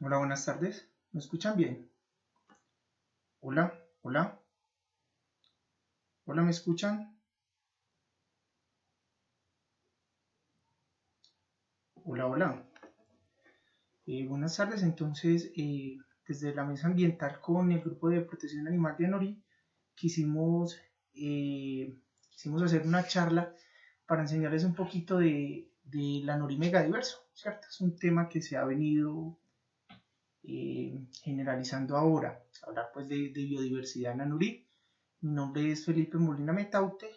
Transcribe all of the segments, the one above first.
Hola, buenas tardes. ¿Me escuchan bien? Hola, hola, hola, ¿me escuchan? Hola, hola. Buenas tardes. Entonces, desde la mesa ambiental con el grupo de protección animal de ANORI, quisimos, eh, quisimos hacer una charla para enseñarles un poquito de la ANORI megadiverso, ¿cierto? Es un tema que se ha venido generalizando ahora. Hablar pues de biodiversidad en ANORI. Mi nombre es Felipe Molina Metaute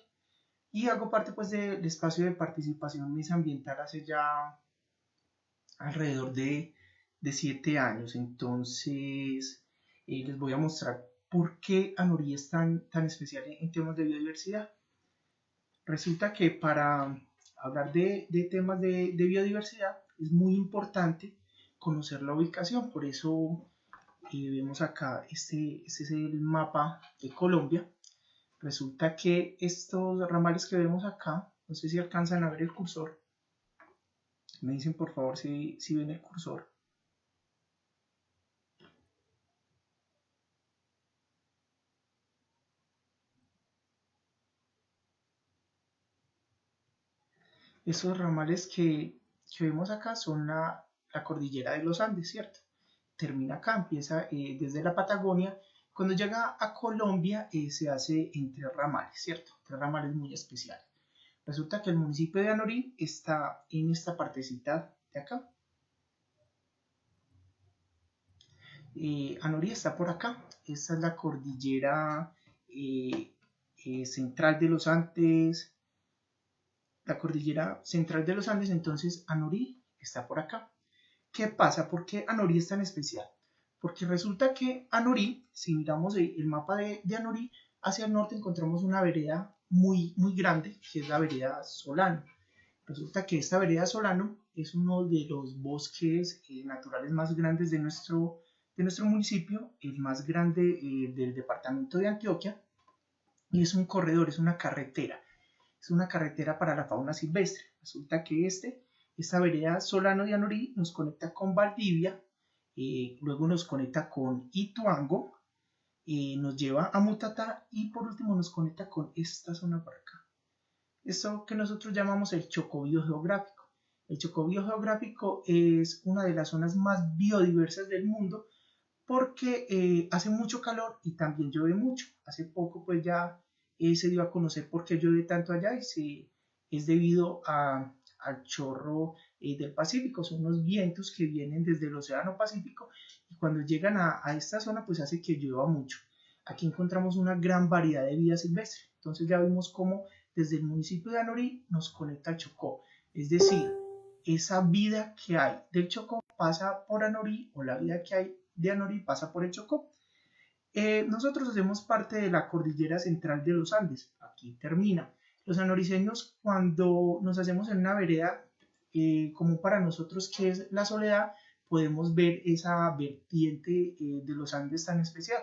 y hago parte pues del espacio de participación mesambiental hace ya alrededor de 7 años. Entonces les voy a mostrar por qué Anorí es tan especial en temas de biodiversidad. Resulta que para hablar de temas de biodiversidad es muy importante conocer la ubicación. Por eso vemos acá, este es el mapa de Colombia. Resulta que estos ramales que vemos acá, no sé si alcanzan a ver el cursor, me dicen por favor si ven el cursor. Estos ramales que vemos acá son la cordillera de los Andes, ¿cierto? Termina acá, empieza desde la Patagonia. Cuando llega a Colombia se hace en tres ramales, ¿cierto? Tres ramales muy especiales. Resulta que el municipio de Anorí está en esta partecita de acá. Anorí está por acá. Esta es la cordillera central de los Andes. La cordillera central de los Andes, entonces Anorí está por acá. ¿Qué pasa? ¿Por qué Anorí es tan especial? Porque resulta que Anorí, si miramos el mapa de Anorí, hacia el norte encontramos una vereda muy grande, que es la vereda Solano. Resulta que esta vereda Solano es uno de los bosques naturales más grandes de nuestro municipio, el más grande del departamento de Antioquia, y es un corredor, es una carretera para la fauna silvestre. Resulta que esta vereda Solano de Anorí nos conecta con Valdivia, luego nos conecta con Ituango, nos lleva a Mutatá y por último nos conecta con esta zona por acá. Esto que nosotros llamamos el Chocó biogeográfico. El Chocó biogeográfico es una de las zonas más biodiversas del mundo porque hace mucho calor y también llueve mucho. Hace poco pues ya se dio a conocer por qué llueve tanto allá es debido al chorro del Pacífico. Son los vientos que vienen desde el Océano Pacífico y cuando llegan a esta zona pues hace que llueva mucho. Aquí encontramos una gran variedad de vida silvestre. Entonces ya vimos cómo desde el municipio de Anorí nos conecta al Chocó. Es decir, esa vida que hay del Chocó pasa por Anorí o la vida que hay de Anorí pasa por el Chocó. Nosotros hacemos parte de la cordillera central de los Andes, aquí termina. Los anoriceños cuando nos hacemos en una vereda, como para nosotros que es la Soledad, podemos ver esa vertiente de los Andes tan especial,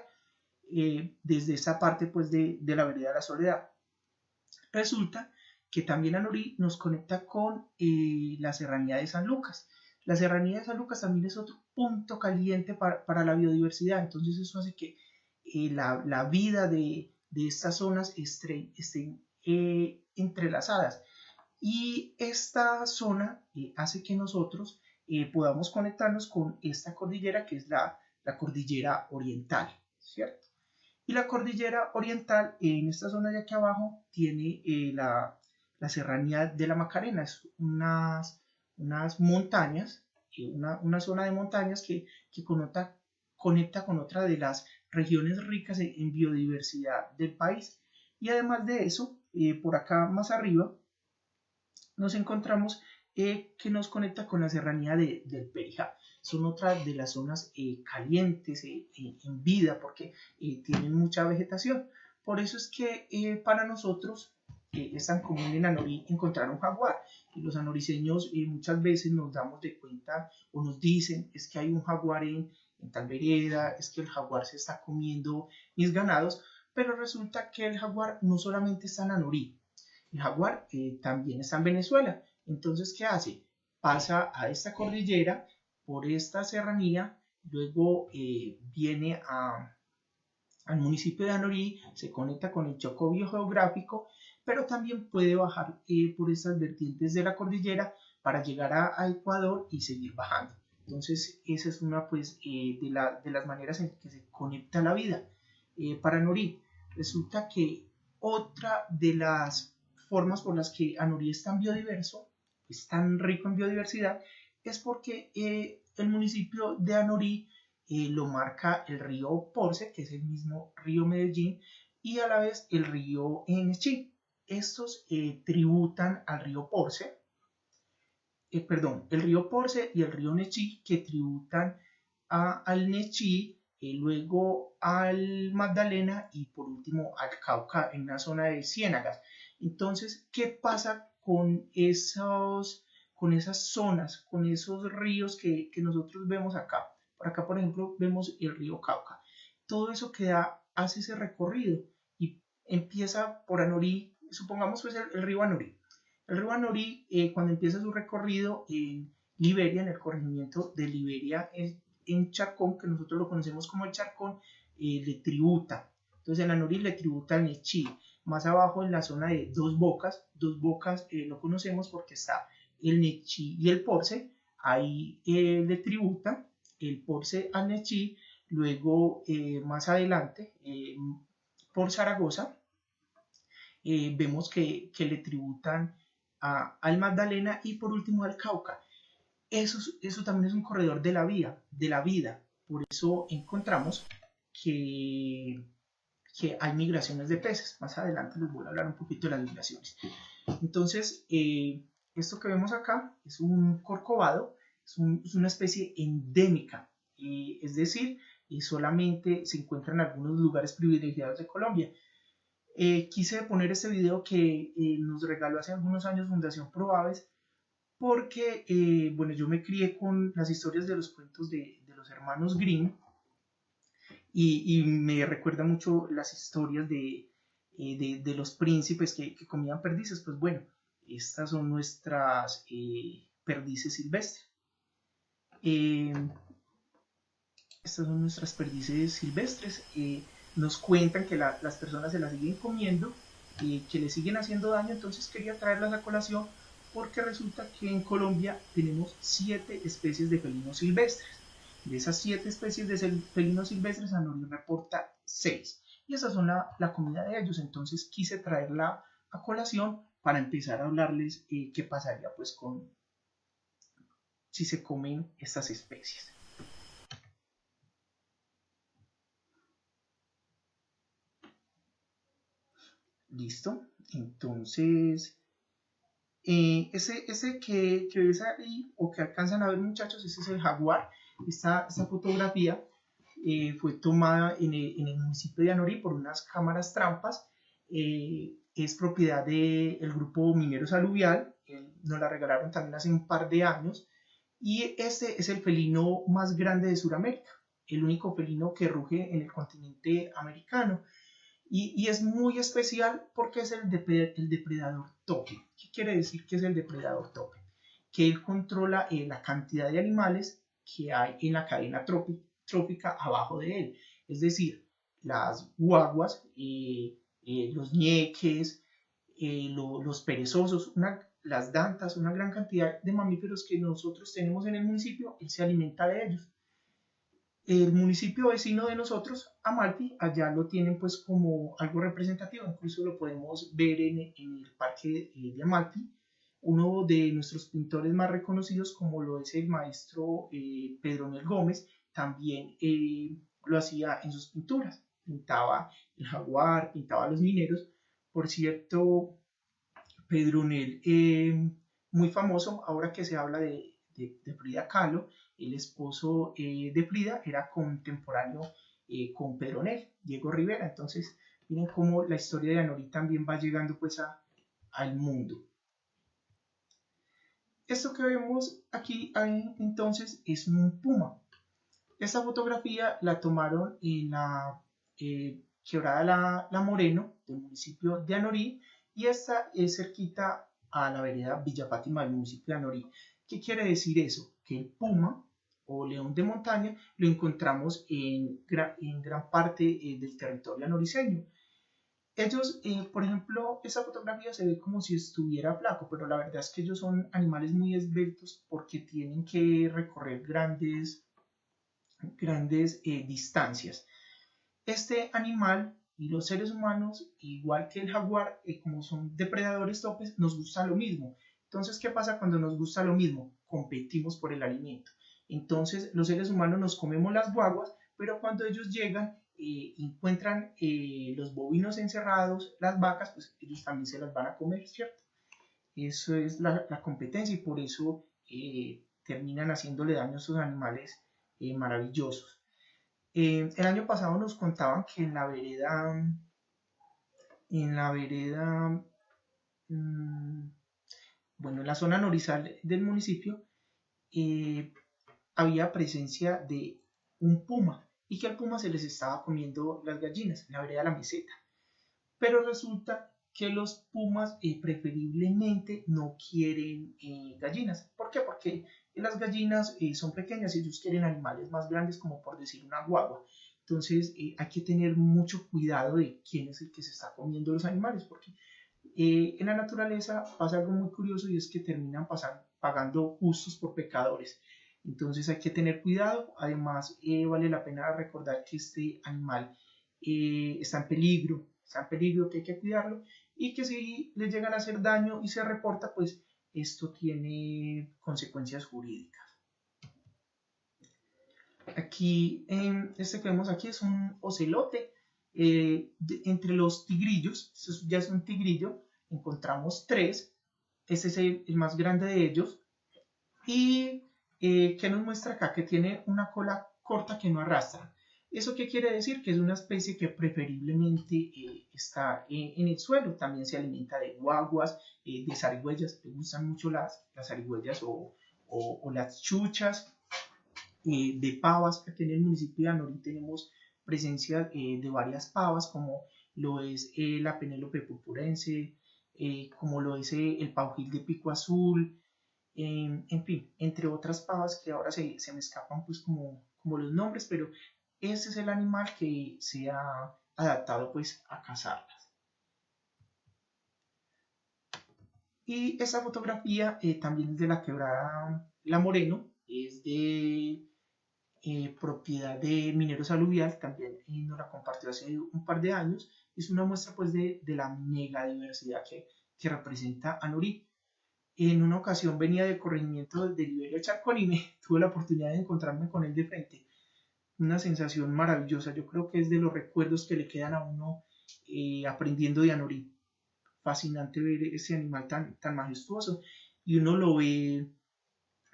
desde esta parte pues de la vereda de la Soledad. Resulta que también Anorí nos conecta con la serranía de San Lucas. La serranía de San Lucas también es otro punto caliente para la biodiversidad, entonces eso hace que la vida de estas zonas estén entrelazadas. Y esta zona hace que nosotros podamos conectarnos con esta cordillera que es la cordillera oriental, ¿cierto? Y la cordillera oriental, en esta zona de aquí abajo, tiene la serranía de la Macarena, es unas montañas, una zona de montañas que conecta con otra de las regiones ricas en biodiversidad del país. Y además de eso, por acá más arriba, nos encontramos que nos conecta con la serranía del Perijá. Son otra de las zonas calientes en vida porque tienen mucha vegetación. Por eso es que para nosotros es tan común en Anorí encontrar un jaguar. Y los anoriceños muchas veces nos damos de cuenta o nos dicen es que hay un jaguar en tal vereda, es que el jaguar se está comiendo mis ganados, pero resulta que el jaguar no solamente está en Anorí, el jaguar también está en Venezuela. Entonces, ¿qué hace? Pasa a esta cordillera, por esta serranía, luego viene al municipio de Anorí, se conecta con el Chocó biogeográfico, pero también puede bajar por estas vertientes de la cordillera para llegar a Ecuador y seguir bajando. Entonces, esa es una pues, de las maneras en que se conecta la vida. Para Anorí, resulta que otra de las formas por las que Anorí es tan biodiverso, es tan rico en biodiversidad, es porque el municipio de Anorí lo marca el río Porce, que es el mismo río Medellín, y a la vez el río Nechí. Estos tributan al río Porce, perdón, el río Porce y el río Nechí, que tributan al Nechí, luego al Magdalena y por último al Cauca en una zona de ciénagas. Entonces, ¿qué pasa con esas zonas, con esos ríos que nosotros vemos acá? Por acá, por ejemplo, vemos el río Cauca. Todo eso hace ese recorrido y empieza por Anorí, supongamos pues el río Anorí. El río Anorí, cuando empieza su recorrido en Liberia, en el corregimiento de Liberia, en Charcón, que nosotros lo conocemos como el Charcón, le tributa. Entonces en Anorí le tributa al Nechí. Más abajo en la zona de Dos Bocas lo conocemos porque está el Nechí y el Porce, ahí le tributa el Porce al Nechí, luego más adelante por Zaragoza vemos que le tributan al Magdalena y por último al Cauca. Eso también es un corredor de la vida. Por eso encontramos que, que hay migraciones de peces. Más adelante les voy a hablar un poquito de las migraciones. Entonces, esto que vemos acá es un corcovado, es una especie endémica, es decir, solamente se encuentra en algunos lugares privilegiados de Colombia. Quise poner este video que nos regaló hace algunos años Fundación Proaves porque, bueno, yo me crié con las historias de los cuentos de los hermanos Grimm y me recuerda mucho las historias de los príncipes que comían perdices. Pues bueno, estas son nuestras perdices silvestres. Eh, Estas son nuestras perdices silvestres. Nos cuentan que las personas se las siguen comiendo, que le siguen haciendo daño, entonces quería traerlas a colación porque resulta que en Colombia tenemos 7 especies de felinos silvestres. De esas 7 especies de felinos silvestres, Anorí reporta 6. Y esas son la comida de ellos. Entonces quise traerla a colación para empezar a hablarles qué pasaría pues con si se comen estas especies. Listo. Entonces, ese que ves ahí o que alcanzan a ver muchachos, ese es el jaguar. Esta fotografía fue tomada en el municipio de Anorí por unas cámaras trampas. Es propiedad del grupo Mineros Aluvial. Nos la regalaron también hace un par de años. Y este es el felino más grande de Sudamérica. El único felino que ruge en el continente americano. Y es muy especial porque es el depredador tope. ¿Qué quiere decir que es el depredador tope? Que él controla la cantidad de animales que hay en la cadena trófica abajo de él. Es decir, las guaguas, los ñeques, los perezosos, las dantas, una gran cantidad de mamíferos que nosotros tenemos en el municipio, él se alimenta de ellos. El municipio vecino de nosotros, Amalfi, allá lo tienen pues como algo representativo, incluso lo podemos ver en el parque de Amalfi. Uno de nuestros pintores más reconocidos, como lo es el maestro Pedronel Gómez, también lo hacía en sus pinturas. Pintaba el jaguar, pintaba los mineros. Por cierto, Pedronel, muy famoso, ahora que se habla de Frida Kahlo, el esposo de Frida era contemporáneo con Pedronel, Diego Rivera. Entonces, miren cómo la historia de Anorí también va llegando pues al mundo. Esto que vemos aquí entonces es un puma. Esta fotografía la tomaron en la quebrada la Moreno del municipio de Anorí y esta es cerquita a la vereda Villa Fátima del municipio de Anorí. ¿Qué quiere decir eso? Que el puma o león de montaña lo encontramos en gran parte del territorio anoriceño. Ellos, por ejemplo, esa fotografía se ve como si estuviera flaco, pero la verdad es que ellos son animales muy esbeltos porque tienen que recorrer grandes distancias. Este animal y los seres humanos, igual que el jaguar, como son depredadores topes, nos gusta lo mismo. Entonces, ¿qué pasa cuando nos gusta lo mismo? Competimos por el alimento. Entonces, los seres humanos nos comemos las guaguas, pero cuando ellos llegan, encuentran los bovinos encerrados, las vacas, pues ellos también se las van a comer, ¿cierto? Eso es la competencia y por eso terminan haciéndole daño a esos animales maravillosos. El año pasado nos contaban que en la vereda, bueno, en la zona norizal del municipio, eh, había presencia de un puma y que al puma se les estaba comiendo las gallinas en la vereda de la meseta. Pero resulta que los pumas preferiblemente no quieren gallinas. ¿Por qué? Porque las gallinas son pequeñas y ellos quieren animales más grandes, como por decir una guagua. Entonces hay que tener mucho cuidado de quién es el que se está comiendo los animales, porque en la naturaleza pasa algo muy curioso y es que terminan pagando justos por pecadores. Entonces hay que tener cuidado. Además, vale la pena recordar que este animal está en peligro, que hay que cuidarlo y que si le llegan a hacer daño y se reporta, pues esto tiene consecuencias jurídicas. Aquí, este que vemos aquí es un ocelote. Entre los tigrillos, ya es un tigrillo, encontramos tres. Este es el más grande de ellos. Y que nos muestra acá que tiene una cola corta que no arrastra. ¿Eso qué quiere decir? Que es una especie que preferiblemente está en el suelo. También se alimenta de guaguas, de zarigüeyas. Le gustan mucho las zarigüeyas o las chuchas, de pavas. Aquí en el municipio de Anorí tenemos presencia de varias pavas, como lo es la Penélope purpurense, como lo es el paujil de pico azul, en fin, entre otras pavas que ahora se me escapan pues como los nombres, pero ese es el animal que se ha adaptado pues a cazarlas. Y esta fotografía también es de la quebrada La Moreno, es de propiedad de Mineros Aluvial, también nos la compartió hace un par de años. Es una muestra pues de la mega diversidad que representa Anorí. En una ocasión venía del corregimiento de Liberio Charcón y tuve la oportunidad de encontrarme con él de frente. Una sensación maravillosa. Yo creo que es de los recuerdos que le quedan a uno aprendiendo de Anorí. Fascinante ver ese animal tan majestuoso. Y uno lo ve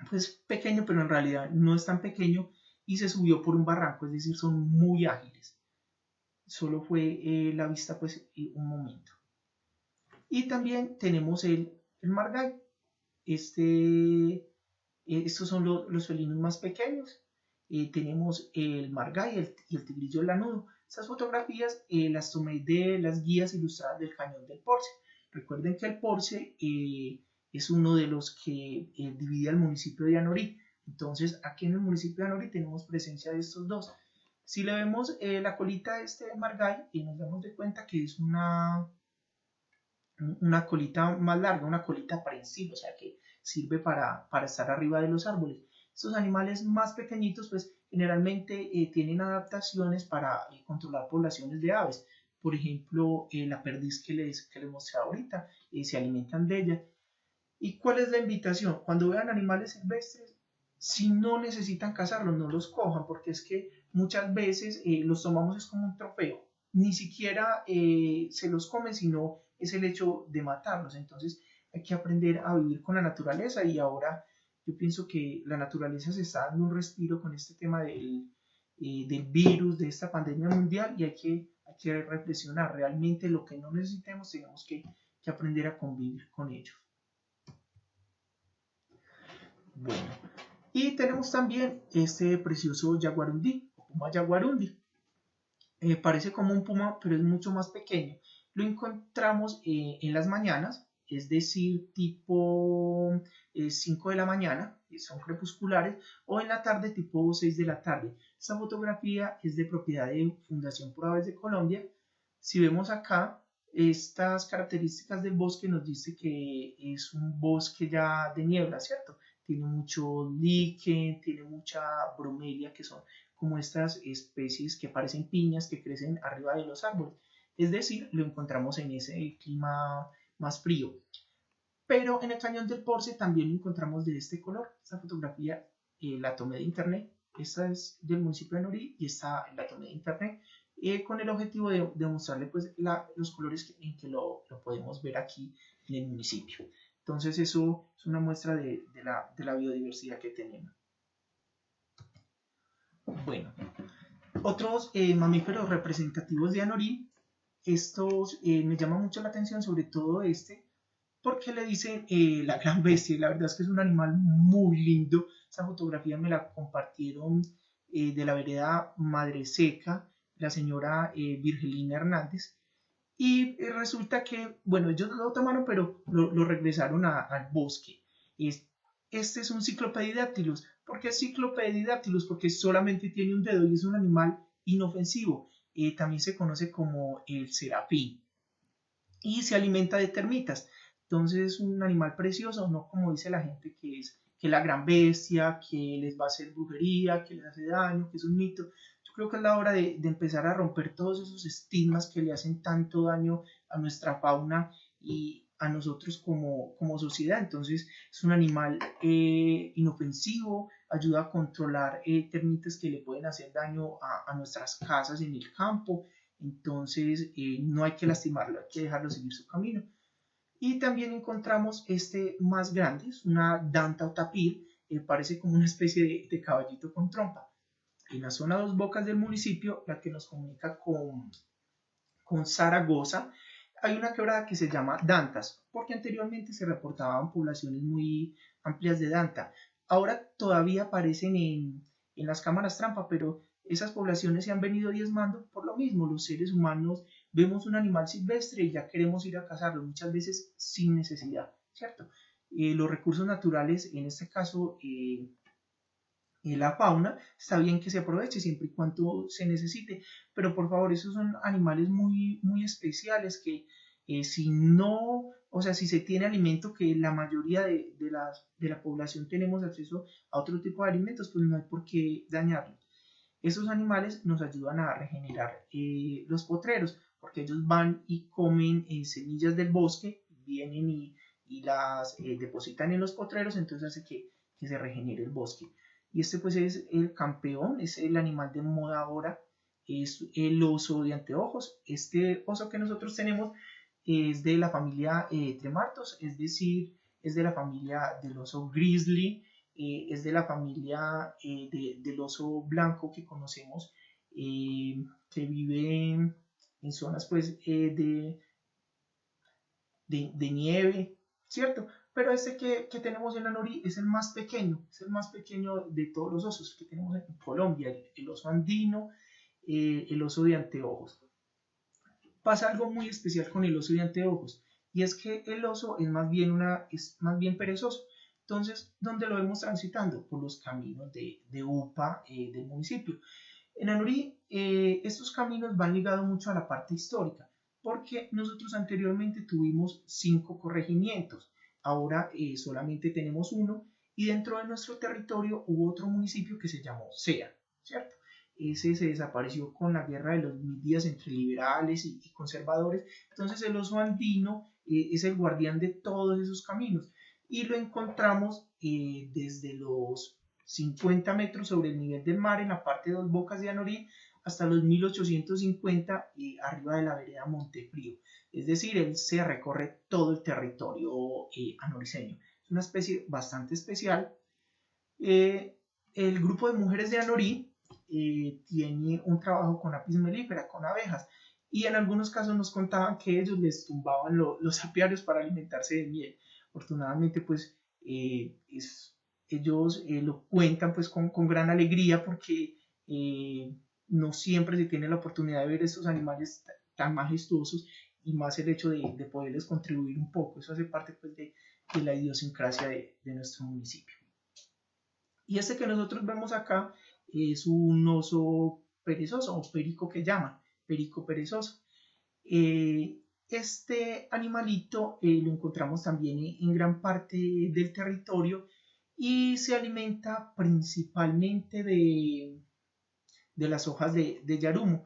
pues pequeño, pero en realidad no es tan pequeño y se subió por un barranco, es decir, son muy ágiles. Solo fue la vista pues un momento. Y también tenemos el margay. Estos son los felinos más pequeños. Tenemos el margay y el tigrillo lanudo. Estas fotografías las tomé de las guías ilustradas del Cañón del Porce. Recuerden que el Porce es uno de los que divide al municipio de Anorí. Entonces, aquí en el municipio de Anorí tenemos presencia de estos dos. Si le vemos la colita de este margay, nos damos de cuenta que es una colita más larga, una colita prensil, o sea que sirve para estar arriba de los árboles. Estos animales más pequeñitos, pues generalmente tienen adaptaciones para controlar poblaciones de aves. Por ejemplo, la perdiz que les mostré ahorita, se alimentan de ella. ¿Y cuál es la invitación? Cuando vean animales silvestres, si no necesitan cazarlos, no los cojan, porque es que muchas veces los tomamos es como un trofeo. Ni siquiera se los comen, sino es el hecho de matarlos. Entonces hay que aprender a vivir con la naturaleza y ahora yo pienso que la naturaleza se está dando un respiro con este tema del virus, de esta pandemia mundial y hay que reflexionar. Realmente lo que no necesitemos tenemos que aprender a convivir con ellos. Bueno, y tenemos también este precioso jaguarundi, o puma jaguarundi. Parece como un puma, pero es mucho más pequeño. Lo encontramos en las mañanas, es decir, tipo 5 de la mañana. son crepusculares, o en la tarde tipo 6 de la tarde. Esta fotografía es de propiedad de Fundación Por Aves de Colombia. Si vemos acá, estas características del bosque nos dice que es un bosque ya de niebla, ¿cierto? Tiene mucho líquen, tiene mucha bromelia, que son como estas especies que parecen piñas que crecen arriba de los árboles. Es decir, lo encontramos en ese clima más frío. Pero en el cañón del Porce también lo encontramos de este color. Esta fotografía la tomé de internet. Esta es del municipio de Norí y esta la tomé de internet con el objetivo de mostrarle pues, los colores en que lo podemos ver aquí en el municipio. Entonces eso es una muestra de la biodiversidad que tenemos. Bueno, otros mamíferos representativos de Anorí, estos me llaman mucho la atención, sobre todo este, porque le dicen la gran bestia. La verdad es que es un animal muy lindo. Esa fotografía me la compartieron de la vereda Madre Seca, la señora Virgelina Hernández. Y resulta que, bueno, ellos lo tomaron, pero lo regresaron al bosque. Este es un Cyclopedidactylus. ¿Por qué Cyclopedidactylus? Porque solamente tiene un dedo y es un animal inofensivo. También se conoce como el serafín. Y se alimenta de termitas. Entonces es un animal precioso, no como dice la gente que es la gran bestia, que les va a hacer brujería, que les hace daño, que es un mito. Yo creo que es la hora de empezar a romper todos esos estigmas que le hacen tanto daño a nuestra fauna y a nosotros como sociedad. Entonces es un animal inofensivo, ayuda a controlar termitas que le pueden hacer daño a nuestras casas en el campo. Entonces no hay que lastimarlo, hay que dejarlo seguir su camino. Y también encontramos este más grande, es una danta o tapir, parece como una especie de caballito con trompa. En la zona Dos Bocas del municipio, la que nos comunica con Zaragoza, hay una quebrada que se llama Dantas, porque anteriormente se reportaban poblaciones muy amplias de danta. Ahora todavía aparecen en las cámaras trampa, pero esas poblaciones se han venido diezmando por lo mismo. Los seres humanos vemos un animal silvestre y ya queremos ir a cazarlo, muchas veces sin necesidad, ¿cierto? Los recursos naturales, en este caso la fauna, está bien que se aproveche siempre y cuando se necesite, pero por favor, esos son animales muy, muy especiales que si no, o sea, si se tiene alimento, que la mayoría de la población tenemos acceso a otro tipo de alimentos, pues no hay por qué dañarlos. Esos animales nos ayudan a regenerar los potreros, porque ellos van y comen semillas del bosque, vienen y las depositan en los potreros, entonces hace que se regenere el bosque. Y este pues es el campeón, es el animal de moda ahora, es el oso de anteojos. Este oso que nosotros tenemos es de la familia Tremartos, es decir, es de la familia del oso grizzly, es de la familia del oso blanco que conocemos, que vive en zonas pues de nieve, ¿cierto? Pero este que tenemos en la Nori es el más pequeño de todos los osos que tenemos en Colombia, el oso andino, el oso de anteojos. Pasa algo muy especial con el oso de anteojos, y es que el oso es más bien perezoso. Entonces, ¿dónde lo vemos transitando? Por los caminos de UPA del municipio. En Anorí, estos caminos van ligados mucho a la parte histórica, porque nosotros anteriormente tuvimos 5 corregimientos, ahora solamente tenemos uno, y dentro de nuestro territorio hubo otro municipio que se llamó Sea, ¿cierto? Ese se desapareció con la guerra de los 1000 días entre liberales y conservadores. Entonces el oso andino es el guardián de todos esos caminos y lo encontramos desde los 50 metros sobre el nivel del mar en la parte de Dos Bocas de Anorí hasta los 1850 arriba de la vereda Montefrío. Es decir, él se recorre todo el territorio anoriceño. Es una especie bastante especial. El grupo de mujeres de Anorí tiene un trabajo con apis mellifera, con abejas, y en algunos casos nos contaban que ellos les tumbaban los apiarios para alimentarse de miel. Afortunadamente, pues ellos lo cuentan pues con gran alegría porque no siempre se tiene la oportunidad de ver estos animales tan majestuosos y más el hecho de poderles contribuir un poco. Eso hace parte pues de la idiosincrasia de nuestro municipio. Y este que nosotros vemos acá es un oso perezoso o perico que llaman, perico perezoso. Este animalito lo encontramos también en gran parte del territorio y se alimenta principalmente de las hojas de yarumo.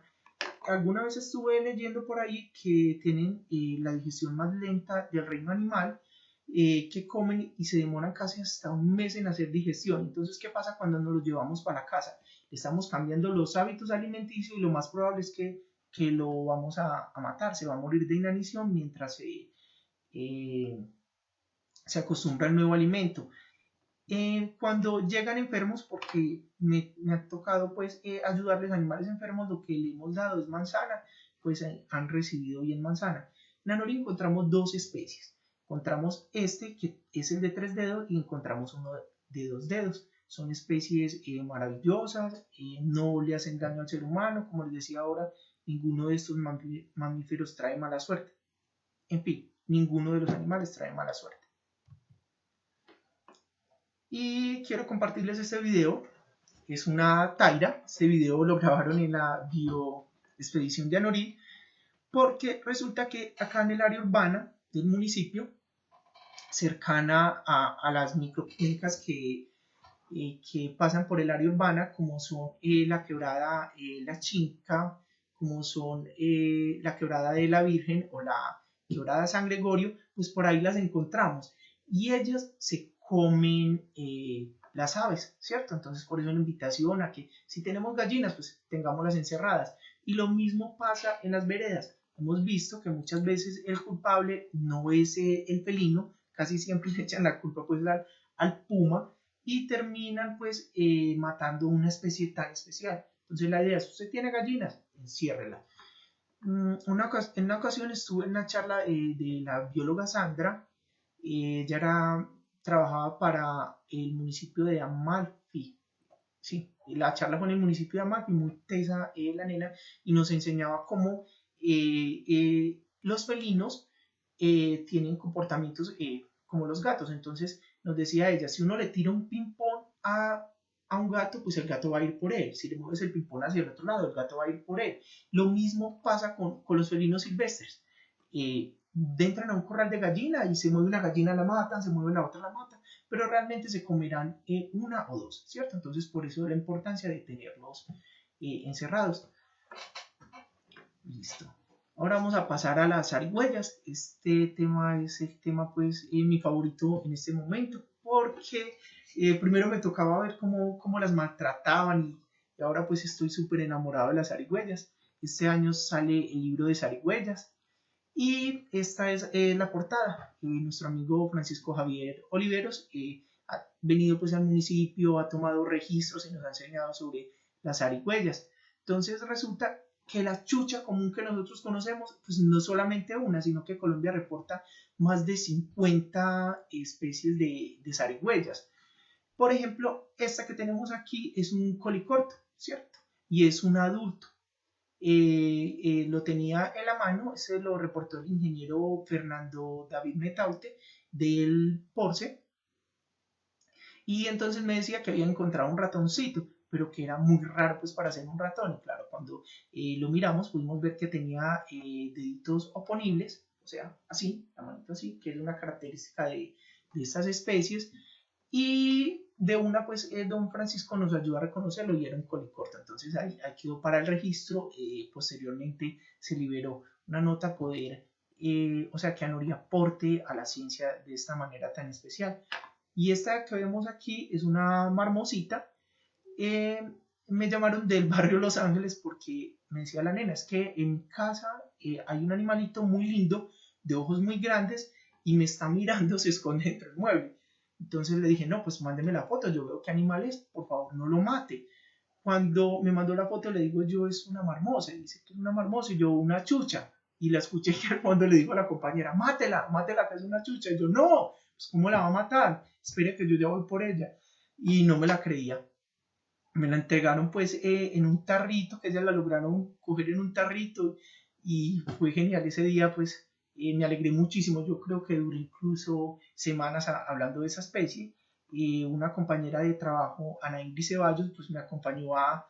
Alguna vez estuve leyendo por ahí que tienen la digestión más lenta del reino animal, que comen y se demoran casi hasta un mes en hacer digestión. Entonces, ¿qué pasa cuando nos los llevamos para casa? Estamos cambiando los hábitos alimenticios y lo más probable es que lo vamos a matar, se va a morir de inanición mientras se acostumbra al nuevo alimento. Cuando llegan enfermos, porque me ha tocado pues ayudarles a animales enfermos, lo que le hemos dado es manzana, pues han recibido bien manzana. En Anorí encontramos dos especies. Encontramos este que es el de 3 dedos y encontramos uno de 2 dedos. Son especies maravillosas, no le hacen daño al ser humano, como les decía ahora, ninguno de estos mamíferos trae mala suerte. En fin, ninguno de los animales trae mala suerte. Y quiero compartirles este video. Es una taira. Este video lo grabaron en la bioexpedición de Anorí, porque resulta que acá en el área urbana del municipio, cercana a las microclínicas que pasan por el área urbana, como son la quebrada La Chinca, como son la quebrada de la Virgen o la quebrada San Gregorio, pues por ahí las encontramos. Y ellas se comen las aves, ¿cierto? Entonces por eso la invitación a que si tenemos gallinas, pues tengámoslas encerradas. Y lo mismo pasa en las veredas. Hemos visto que muchas veces el culpable no es el felino, casi siempre le echan la culpa pues al puma, y terminan pues matando una especie tan especial. Entonces la idea es, usted tiene gallinas, enciérrela. En una ocasión estuve en una charla de la bióloga Sandra. Ella trabajaba para el municipio de Amalfi. Sí, la charla fue en el municipio de Amalfi, muy tesa la nena, y nos enseñaba cómo los felinos tienen comportamientos como los gatos. Entonces nos decía ella, si uno le tira un ping-pong a un gato, pues el gato va a ir por él. Si le mueves el ping-pong hacia el otro lado, el gato va a ir por él. Lo mismo pasa con los felinos silvestres. Entran a un corral de gallina y se mueve una gallina, la matan, se mueve la otra, la matan, pero realmente se comerán una o dos, ¿cierto? Entonces por eso la importancia de tenerlos encerrados. Listo. Ahora vamos a pasar a las zarigüeyas. Este tema es el tema, pues, mi favorito en este momento, porque primero me tocaba ver cómo las maltrataban y ahora pues estoy súper enamorado de las zarigüeyas. Este año sale el libro de zarigüeyas y esta es la portada. Nuestro amigo Francisco Javier Oliveros ha venido pues al municipio, ha tomado registros y nos ha enseñado sobre las zarigüeyas. Entonces resulta que la chucha común que nosotros conocemos, pues no solamente una, sino que Colombia reporta más de 50 especies de zarigüeyas. Por ejemplo, esta que tenemos aquí es un colicorto, ¿cierto? Y es un adulto. Lo tenía en la mano, se lo reportó el ingeniero Fernando David Metaute del Porce, y entonces me decía que había encontrado un ratoncito, pero que era muy raro pues para ser un ratón. Y claro, cuando lo miramos pudimos ver que tenía deditos oponibles, o sea, así, la manito así, que es una característica de estas especies. Y de una, pues, don Francisco nos ayudó a reconocerlo y era un colicorto. Entonces ahí quedó para el registro. Posteriormente se liberó una nota a poder, o sea, que Anorí aporte a la ciencia de esta manera tan especial. Y esta que vemos aquí es una marmosita. Eh, Me llamaron del barrio Los Ángeles porque me decía la nena, es que en mi casa hay un animalito muy lindo, de ojos muy grandes, y me está mirando, se esconde entre el mueble. Entonces le dije, no, pues mándeme la foto, yo veo qué animal es, por favor no lo mate. Cuando me mandó la foto le digo yo, es una marmosa, y dice que es una marmosa, y yo, una chucha. Y la escuché que al fondo le dijo a la compañera, mátela, mátela que es una chucha. Y yo, no, pues ¿cómo la va a matar? Espere que yo ya voy por ella. Y no me la creía. Me la entregaron pues en un tarrito, que ellas la lograron coger en un tarrito, y fue genial ese día. Pues me alegré muchísimo. Yo creo que duré incluso semanas hablando de esa especie, una compañera de trabajo, Ana Ingrid Ceballos, pues me acompañó a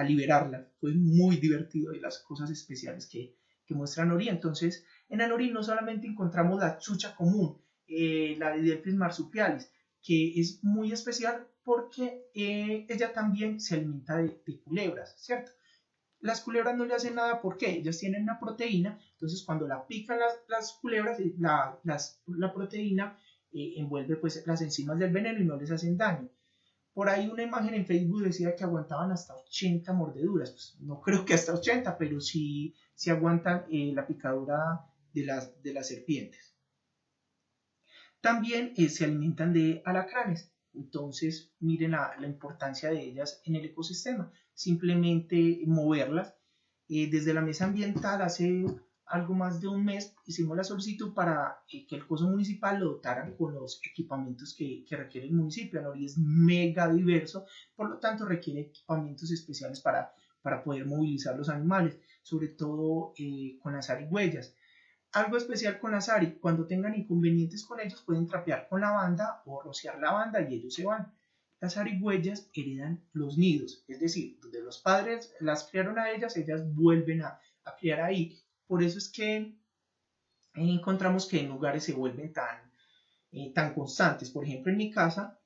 liberarla. Fue muy divertido y las cosas especiales que muestra Anori. Entonces, en Anori no solamente encontramos la chucha común, la de Delphis marsupialis, que es muy especial porque ella también se alimenta de culebras, ¿cierto? Las culebras no le hacen nada porque ellas tienen una proteína, entonces cuando la pican las culebras, la proteína envuelve pues las enzimas del veneno y no les hacen daño. Por ahí una imagen en Facebook decía que aguantaban hasta 80 mordeduras, pues no creo que hasta 80, pero sí aguantan la picadura de las serpientes. También se alimentan de alacranes. Entonces, miren la importancia de ellas en el ecosistema. Simplemente moverlas. Desde la mesa ambiental, hace algo más de un mes, hicimos la solicitud para que el coso municipal lo dotaran con los equipamientos que requiere el municipio. Anori es mega diverso, por lo tanto requiere equipamientos especiales para poder movilizar los animales, sobre todo con las zarigüeyas. Algo especial con las ARI, cuando tengan inconvenientes con ellos pueden trapear con la banda o rociar la banda y ellos se van. Las arigüeyas heredan los nidos, es decir, donde los padres las criaron a ellas, ellas vuelven a criar ahí. Por eso es que encontramos que en lugares se vuelven tan constantes. Por ejemplo, en mi casa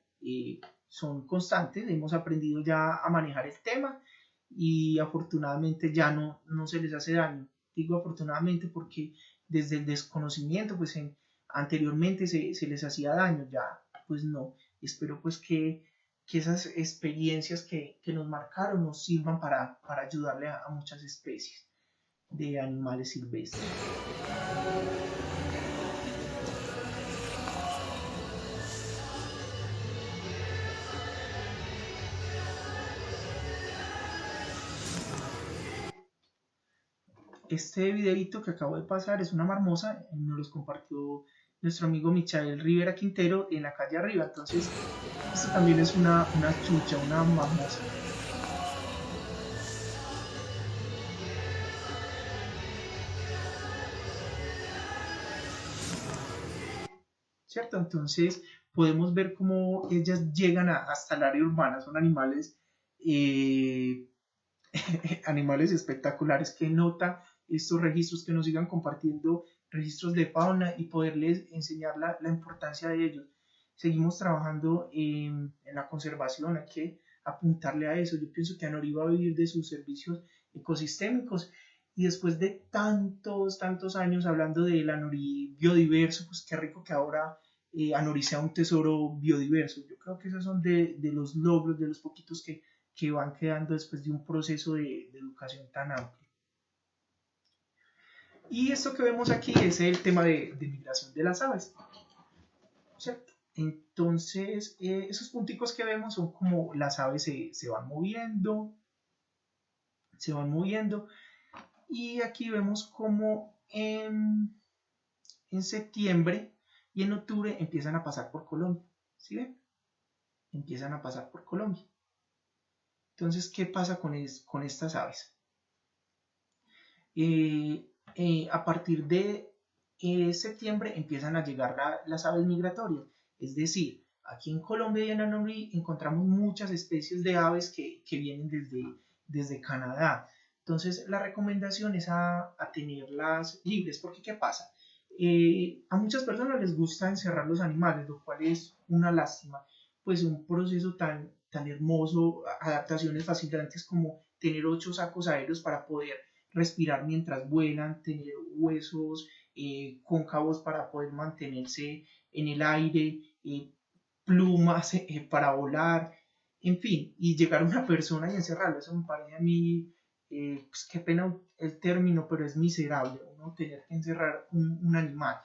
son constantes, hemos aprendido ya a manejar el tema y afortunadamente ya no se les hace daño. Digo afortunadamente porque desde el desconocimiento, pues anteriormente se les hacía daño, ya pues no. Espero pues que esas experiencias que nos marcaron nos sirvan para ayudarle a muchas especies de animales silvestres. Este videito que acabo de pasar es una marmosa, nos los compartió nuestro amigo Michael Rivera Quintero en la calle arriba. Entonces, esto también es una chucha, una marmosa. ¿Cierto? Entonces, podemos ver cómo ellas llegan hasta el área urbana. Son animales, eh, animales espectaculares que nota estos registros, que nos sigan compartiendo registros de fauna y poderles enseñar la importancia de ellos. Seguimos trabajando en la conservación, hay que apuntarle a eso. Yo pienso que Anori va a vivir de sus servicios ecosistémicos y después de tantos años hablando del Anori biodiverso, pues qué rico que ahora Anori sea un tesoro biodiverso. Yo creo que esos son de los logros, de los poquitos que van quedando después de un proceso de educación tan amplio. Y esto que vemos aquí es el tema de migración de las aves, ¿cierto? Entonces, esos punticos que vemos son como las aves se van moviendo, y aquí vemos como en septiembre y en octubre empiezan a pasar por Colombia, ¿sí ven? Empiezan a pasar por Colombia. Entonces, ¿qué pasa con estas aves? A partir de septiembre empiezan a llegar las aves migratorias. Es decir, aquí en Colombia y en Anambrí encontramos muchas especies de aves que vienen desde Canadá. Entonces, la recomendación es a tenerlas libres, porque ¿qué pasa? A muchas personas les gusta encerrar los animales, lo cual es una lástima, pues un proceso tan hermoso, adaptaciones fascinantes como tener 8 sacos aéreos para poder respirar mientras vuelan, tener huesos cóncavos para poder mantenerse en el aire, plumas para volar, en fin, y llegar a una persona y encerrarla. Eso me parece a mí, pues qué pena el término, pero es miserable, ¿no? Tener que encerrar un animal.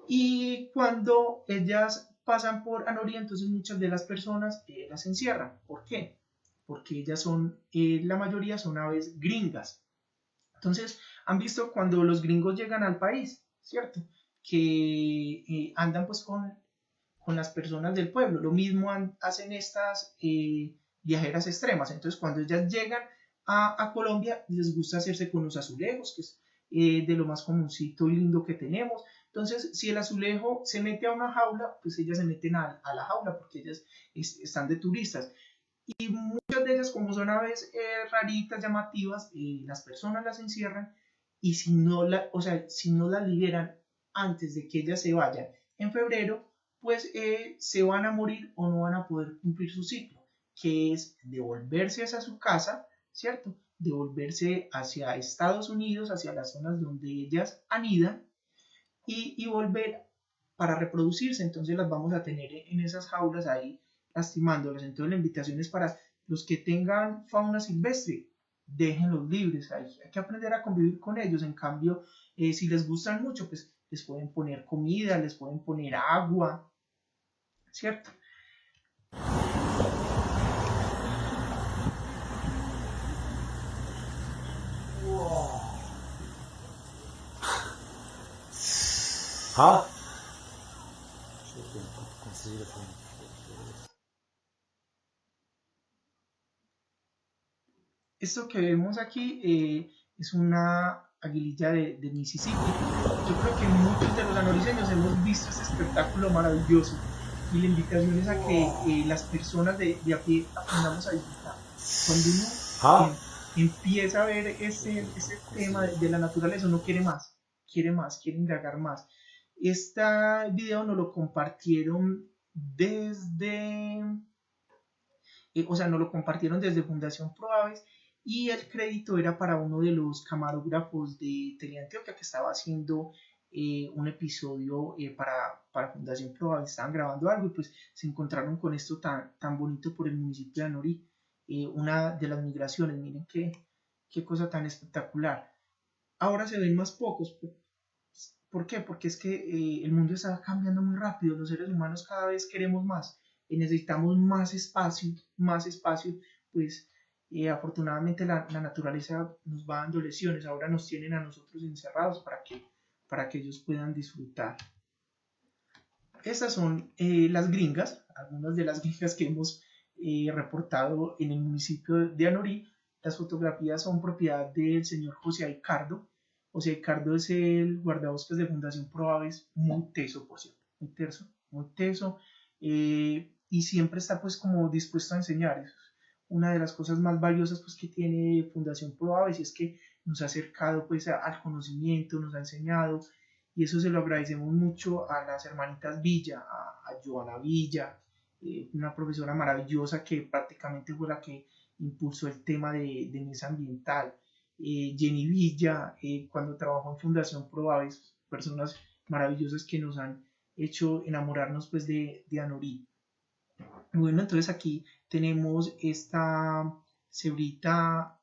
Y cuando ellas pasan por Anori, entonces muchas de las personas las encierran. ¿Por qué? Porque ellas son, la mayoría son aves gringas. Entonces, han visto cuando los gringos llegan al país, ¿cierto? Que andan pues con las personas del pueblo. Lo mismo hacen estas viajeras extremas. Entonces, cuando ellas llegan a Colombia, les gusta hacerse con los azulejos, que es de lo más comuncito y lindo que tenemos. Entonces, si el azulejo se mete a una jaula, pues ellas se meten a la jaula porque ellas están de turistas. Y muchas de ellas, como son aves raritas, llamativas, las personas las encierran y si no, si no las liberan antes de que ellas se vayan en febrero, pues se van a morir o no van a poder cumplir su ciclo, que es devolverse hacia su casa, ¿cierto? Devolverse hacia Estados Unidos, hacia las zonas donde ellas anidan y volver para reproducirse. Entonces las vamos a tener en esas jaulas ahí lastimándolas. Entonces la invitación es para los que tengan fauna silvestre, déjenlos libres. Hay que aprender a convivir con ellos. En cambio, si les gustan mucho, pues les pueden poner comida, les pueden poner agua, ¿cierto? ¿Ah? Esto que vemos aquí es una aguililla de Mississippi. Yo creo que muchos de los anoriceños hemos visto este espectáculo maravilloso y la invitación es a que las personas de a pie aprendamos a disfrutar. Cuando uno empieza a ver ese tema de la naturaleza, uno quiere más, quiere indagar más. Este video nos lo compartieron nos lo compartieron desde Fundación Proaves y el crédito era para uno de los camarógrafos de Teleantioquia que estaba haciendo un episodio para Fundación Proaves, estaban grabando algo y pues se encontraron con esto tan bonito por el municipio de Anorí, una de las migraciones, miren qué cosa tan espectacular. Ahora se ven más pocos. ¿Por qué? Porque es que el mundo está cambiando muy rápido, los seres humanos cada vez queremos más y necesitamos más espacio, pues afortunadamente la naturaleza nos va dando lesiones, ahora nos tienen a nosotros encerrados para que ellos puedan disfrutar. Estas son las gringas, algunas de las gringas que hemos reportado en el municipio de Anorí. Las fotografías son propiedad del señor José Aicardo. José Aicardo es el guardabosques de Fundación Proaves, muy teso, por cierto, muy teso, y siempre está pues como dispuesto a enseñar. Es una de las cosas más valiosas pues que tiene Fundación Proaves y es que nos ha acercado pues al conocimiento, nos ha enseñado, y eso se lo agradecemos mucho a las hermanitas Villa, a Joana Villa, una profesora maravillosa que prácticamente fue la que impulsó el tema de mesa ambiental. Jenny Villa, cuando trabajó en Fundación Proaves, personas maravillosas que nos han hecho enamorarnos pues de Anorí. Bueno, entonces aquí tenemos esta cebrita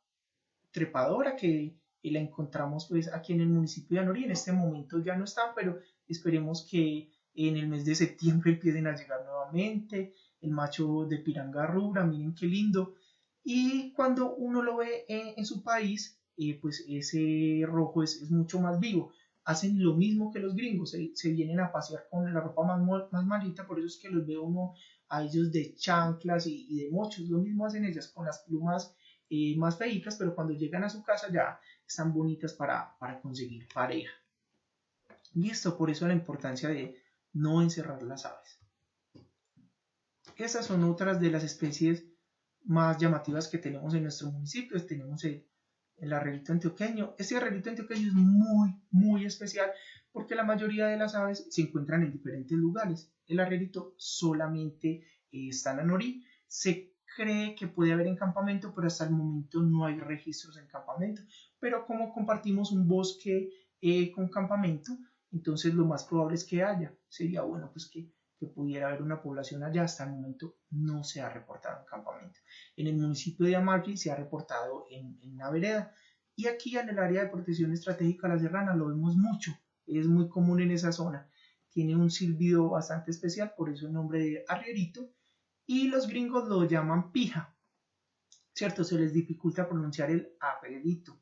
trepadora que la encontramos pues aquí en el municipio de Anorí. En este momento ya no están, pero esperemos que en el mes de septiembre empiecen a llegar nuevamente. El macho de piranga rubra, miren qué lindo. Y cuando uno lo ve en su país, pues ese rojo es mucho más vivo. Hacen lo mismo que los gringos, se vienen a pasear con la ropa más malita, por eso es que los veo uno a ellos de chanclas y de mochos. Lo mismo hacen ellas con las plumas más feitas, pero cuando llegan a su casa ya están bonitas para conseguir pareja. Y esto por eso la importancia de no encerrar las aves. Estas son otras de las especies más llamativas que tenemos en nuestro municipio. Tenemos el arrelito antioqueño. Este arrelito antioqueño es muy especial porque la mayoría de las aves se encuentran en diferentes lugares. El arrelito solamente está en Anorí. Se cree que puede haber en campamento, pero hasta el momento no hay registros en campamento. Pero como compartimos un bosque con campamento, entonces lo más probable es que haya. Sería bueno pues que pudiera haber una población allá. Hasta el momento no se ha reportado en campamento. En el municipio de Amalfi se ha reportado en una vereda. Y aquí en el área de protección estratégica La Serrana lo vemos mucho. Es muy común en esa zona. Tiene un silbido bastante especial, por eso el nombre de arrierito. Y los gringos lo llaman pija, ¿cierto? Se les dificulta pronunciar el arrierito.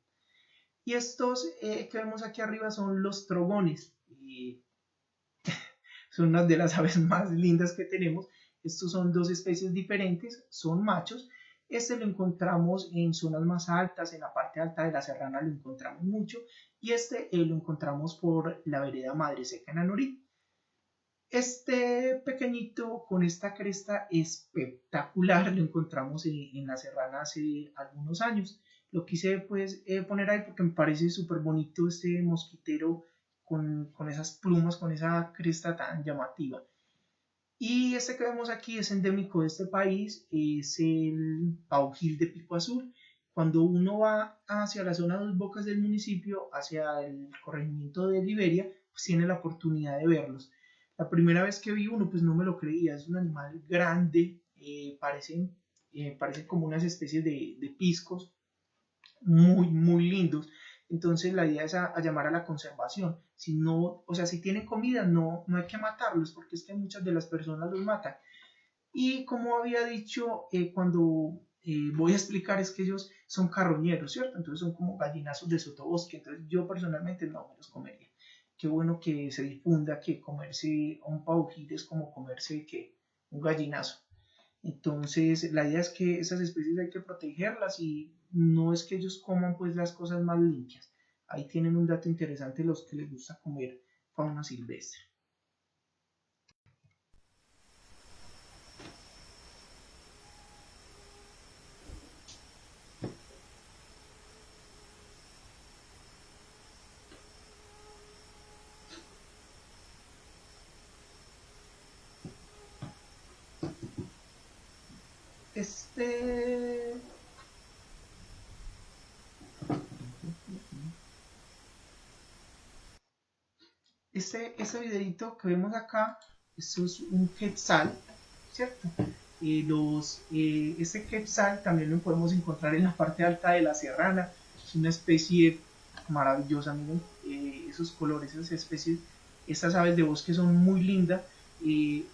Y estos que vemos aquí arriba son los trogones. Son unas de las aves más lindas que tenemos. Estos son dos especies diferentes, son machos Este lo encontramos en zonas más altas, en la parte alta de la serrana lo encontramos mucho, y este lo encontramos por la vereda Madre Seca en Anorí. Este pequeñito con esta cresta espectacular lo encontramos en la serrana hace algunos años. Lo quise pues poner ahí porque me parece súper bonito este mosquitero con esas plumas, con esa cresta tan llamativa. Y este que vemos aquí es endémico de este país, es el paujil de pico azul. Cuando uno va hacia la zona de Dos Bocas del municipio, hacia el corregimiento de Liberia, pues tiene la oportunidad de verlos. La primera vez que vi uno, pues no me lo creía, es un animal grande, parecen como unas especies de piscos, muy lindos. Entonces la idea es a llamar a la conservación. Si no, o sea, si tienen comida, no hay que matarlos, porque es que muchas de las personas los matan. Y como había dicho, cuando voy a explicar es que ellos son carroñeros, ¿cierto? Entonces son como gallinazos de sotobosque. Entonces yo personalmente no me los comería. Qué bueno que se difunda que comerse un paujil es como comerse que un gallinazo. Entonces, la idea es que esas especies hay que protegerlas y no es que ellos coman pues las cosas más limpias. Ahí tienen un dato interesante los que les gusta comer fauna silvestre. Este, este videito que vemos acá, esto es un quetzal, ¿cierto? Este quetzal también lo podemos encontrar en la parte alta de la serrana, es una especie maravillosa, miren, esos colores, esas especies, estas aves de bosque son muy lindas.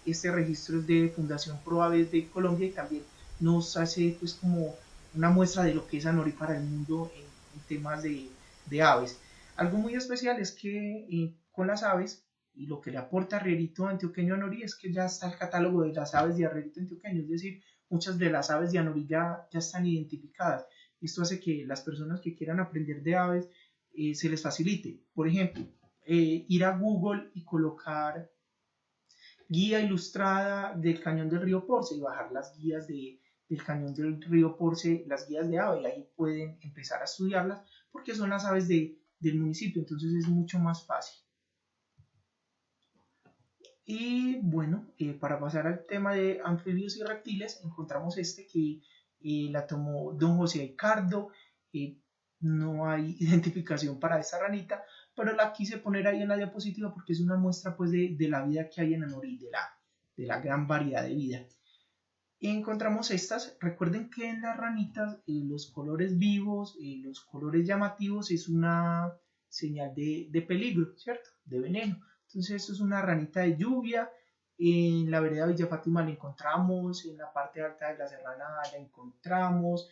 Este registro es de Fundación Pro Aves de Colombia y también nos hace pues como una muestra de lo que es Anorí para el mundo en temas de aves. Algo muy especial es que con las aves y lo que le aporta Arrierito Antioqueño a Anorí es que ya está el catálogo de las aves de Arrierito Antioqueño, es decir, muchas de las aves de Anorí ya están identificadas. Esto hace que las personas que quieran aprender de aves se les facilite. Por ejemplo, ir a Google y colocar guía ilustrada del cañón del río Porce y bajar las guías del cañón del río Porce, las guías de ave, y ahí pueden empezar a estudiarlas porque son las aves del municipio, entonces es mucho más fácil. Y bueno, para pasar al tema de anfibios y reptiles, encontramos este que la tomó don José Ricardo. No hay identificación para esta ranita, pero la quise poner ahí en la diapositiva porque es una muestra pues de la vida que hay en Anorí, de la gran variedad de vida. Y encontramos estas, recuerden que en las ranitas los colores vivos, los colores llamativos es una señal de peligro, ¿cierto? De veneno. Entonces esto es una ranita de lluvia, en la vereda Villa Fátima la encontramos, en la parte alta de la serrana la encontramos,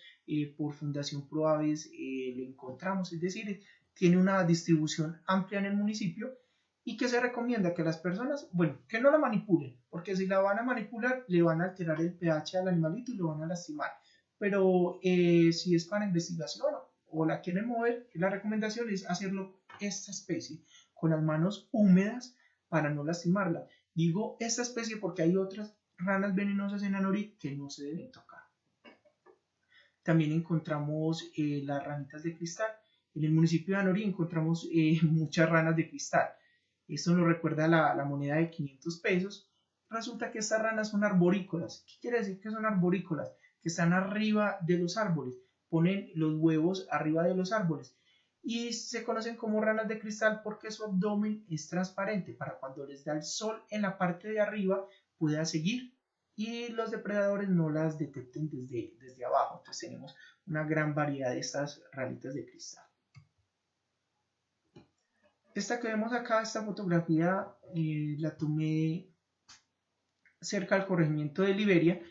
por Fundación Proaves la encontramos, es decir, tiene una distribución amplia en el municipio y que se recomienda que las personas, bueno, que no la manipulen, porque si la van a manipular le van a alterar el pH al animalito y lo van a lastimar. Pero si es para investigación o la quieren mover, la recomendación es hacerlo esta especie con las manos húmedas para no lastimarla. Digo esta especie porque hay otras ranas venenosas en Anorí que no se deben tocar. También encontramos las ranitas de cristal. En el municipio de Anorí encontramos muchas ranas de cristal. Esto nos recuerda la moneda de 500 pesos. Resulta que estas ranas son arborícolas. ¿Qué quiere decir que son arborícolas? Que están arriba de los árboles. Ponen los huevos arriba de los árboles. Y se conocen como ranas de cristal porque su abdomen es transparente para cuando les da el sol en la parte de arriba pueda seguir y los depredadores no las detecten desde abajo. Entonces tenemos una gran variedad de estas ranitas de cristal. Esta que vemos acá, esta fotografía, la tomé cerca del corregimiento de Liberia.